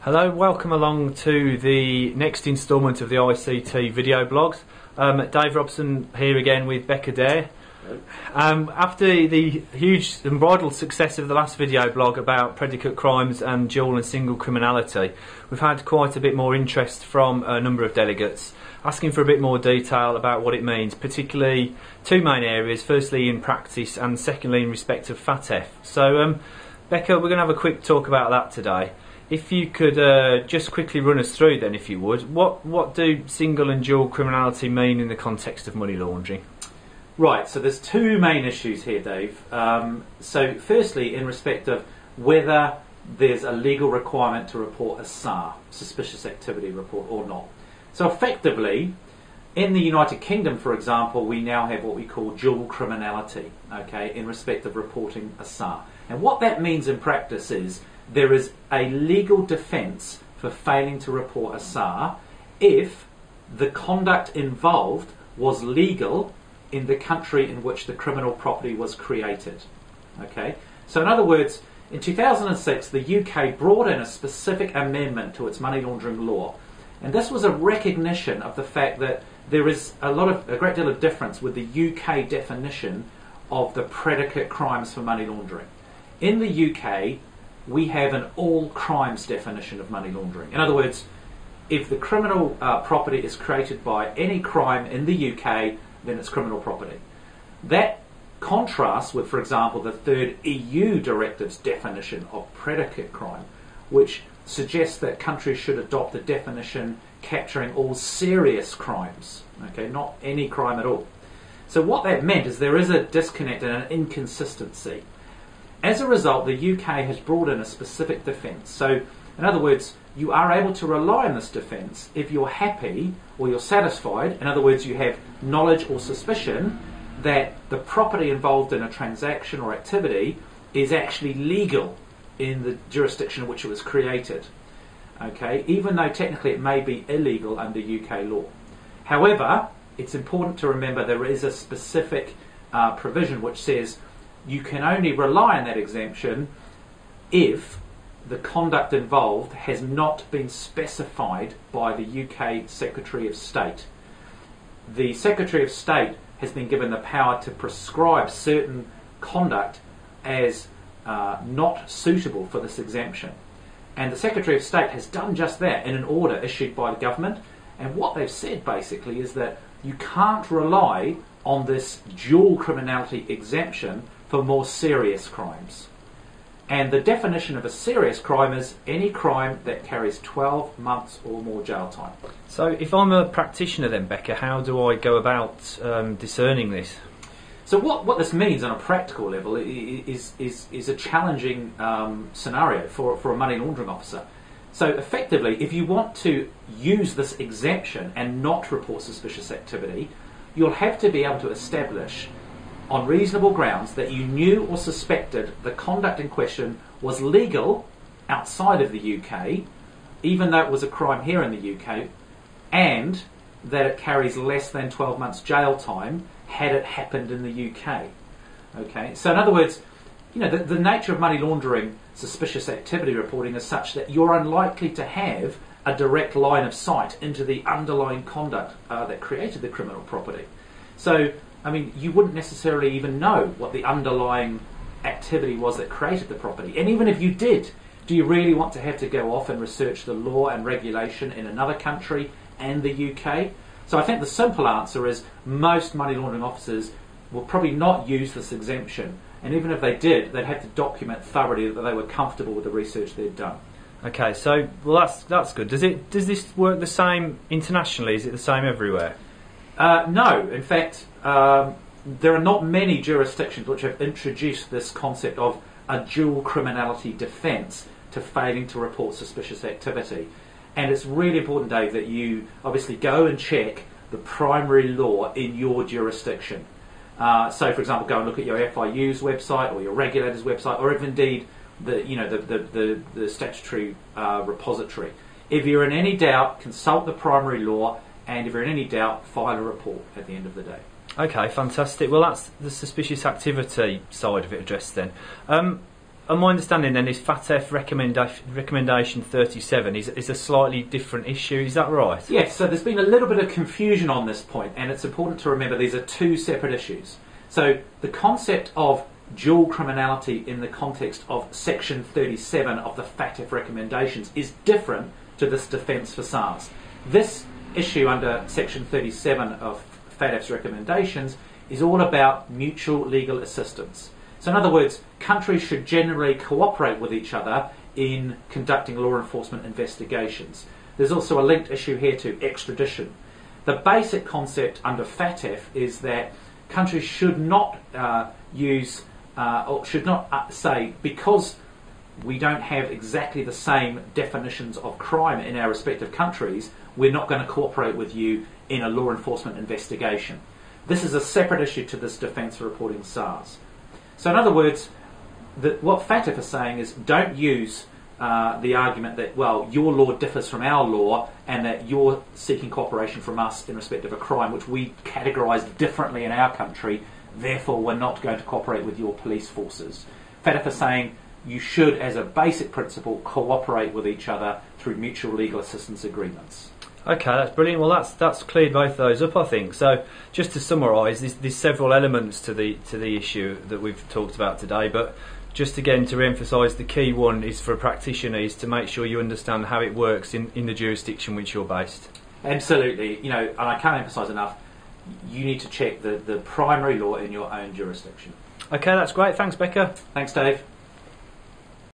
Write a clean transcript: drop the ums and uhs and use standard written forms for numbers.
Hello, welcome along to the next instalment of the ICT video blogs. Dave Robson here again with Pekka Dare. After the huge unbridled success of the last video blog about predicate crimes and dual and single criminality, we've had quite a bit more interest from a number of delegates asking for a bit more detail about what it means, particularly two main areas, firstly in practice and secondly in respect of FATF. So Pekka, we're going to have a quick talk about that today. If you could just quickly run us through then, if you would, what do single and dual criminality mean in the context of money laundering? Right, so there's two main issues here, Dave. So firstly, in respect of whether there's a legal requirement to report a SAR, suspicious activity report, or not. So effectively, in the United Kingdom, for example, we now have what we call dual criminality, okay, in respect of reporting a SAR. And what that means in practice is there is a legal defence for failing to report a SAR if the conduct involved was legal in the country in which the criminal property was created. Okay? So in other words, in 2006 the UK brought in a specific amendment to its money laundering law, and this was a recognition of the fact that there is a great deal of difference with the UK definition of the predicate crimes for money laundering. In the UK, we have an all crimes definition of money laundering. In other words, if the criminal property is created by any crime in the UK, then it's criminal property. That contrasts with, for example, the third EU directive's definition of predicate crime, which suggests that countries should adopt a definition capturing all serious crimes, okay, not any crime at all. So what that meant is there is a disconnect and an inconsistency. As a result, the UK has brought in a specific defence. So, in other words, you are able to rely on this defence if you're happy or you're satisfied. In other words, you have knowledge or suspicion that the property involved in a transaction or activity is actually legal in the jurisdiction in which it was created. Okay, even though technically it may be illegal under UK law. However, it's important to remember there is a specific provision which says you can only rely on that exemption if the conduct involved has not been specified by the UK Secretary of State. The Secretary of State has been given the power to prescribe certain conduct as not suitable for this exemption. And the Secretary of State has done just that in an order issued by the government. And what they've said basically is that you can't rely on this dual criminality exemption for more serious crimes. And the definition of a serious crime is any crime that carries 12 months or more jail time. So if I'm a practitioner then, Pekka, how do I go about discerning this? So what this means on a practical level is a challenging scenario for a money laundering officer. So effectively, if you want to use this exemption and not report suspicious activity, you'll have to be able to establish on reasonable grounds that you knew or suspected the conduct in question was legal outside of the UK, even though it was a crime here in the UK, and that it carries less than 12 months jail time had it happened in the UK. Okay, so in other words, you know, the nature of money laundering suspicious activity reporting is such that you're unlikely to have a direct line of sight into the underlying conduct that created the criminal property. So I mean, you wouldn't necessarily even know what the underlying activity was that created the property. And even if you did, do you really want to have to go off and research the law and regulation in another country and the UK? So I think the simple answer is most money laundering officers will probably not use this exemption. And even if they did, they'd have to document thoroughly that they were comfortable with the research they'd done. Okay, so well that's good. Does this work the same internationally? Is it the same everywhere? No, in fact, there are not many jurisdictions which have introduced this concept of a dual criminality defence to failing to report suspicious activity. And it's really important, Dave, that you obviously go and check the primary law in your jurisdiction. So, for example, go and look at your FIU's website or your regulator's website, or if indeed the statutory repository. If you're in any doubt, consult the primary law. And if you're in any doubt, file a report at the end of the day. Okay, fantastic. Well, that's the suspicious activity side of it addressed then. my understanding then is FATF recommendation 37 is a slightly different issue. Is that right? Yes. So there's been a little bit of confusion on this point, and it's important to remember these are two separate issues. So the concept of dual criminality in the context of Section 37 of the FATF recommendations is different to this defence for SARS. This issue under Section 37 of FATF's recommendations is all about mutual legal assistance. So in other words, countries should generally cooperate with each other in conducting law enforcement investigations. There's also a linked issue here to extradition. The basic concept under FATF is that countries should not say, because we don't have exactly the same definitions of crime in our respective countries, we're not going to cooperate with you in a law enforcement investigation. This is a separate issue to this defence for reporting SARS. So in other words, what FATF is saying is don't use the argument that, well, your law differs from our law and that you're seeking cooperation from us in respect of a crime which we categorise differently in our country, therefore we're not going to cooperate with your police forces. FATF is saying you should, as a basic principle, cooperate with each other through mutual legal assistance agreements. Okay, that's brilliant. Well, that's cleared both those up, I think. So, just to summarise, there's several elements to the issue that we've talked about today. But just again to re-emphasise, the key one is for a practitioner is to make sure you understand how it works in the jurisdiction which you're based. Absolutely. You know, and I can't emphasise enough, you need to check the primary law in your own jurisdiction. Okay, that's great. Thanks, Pekka. Thanks, Dave.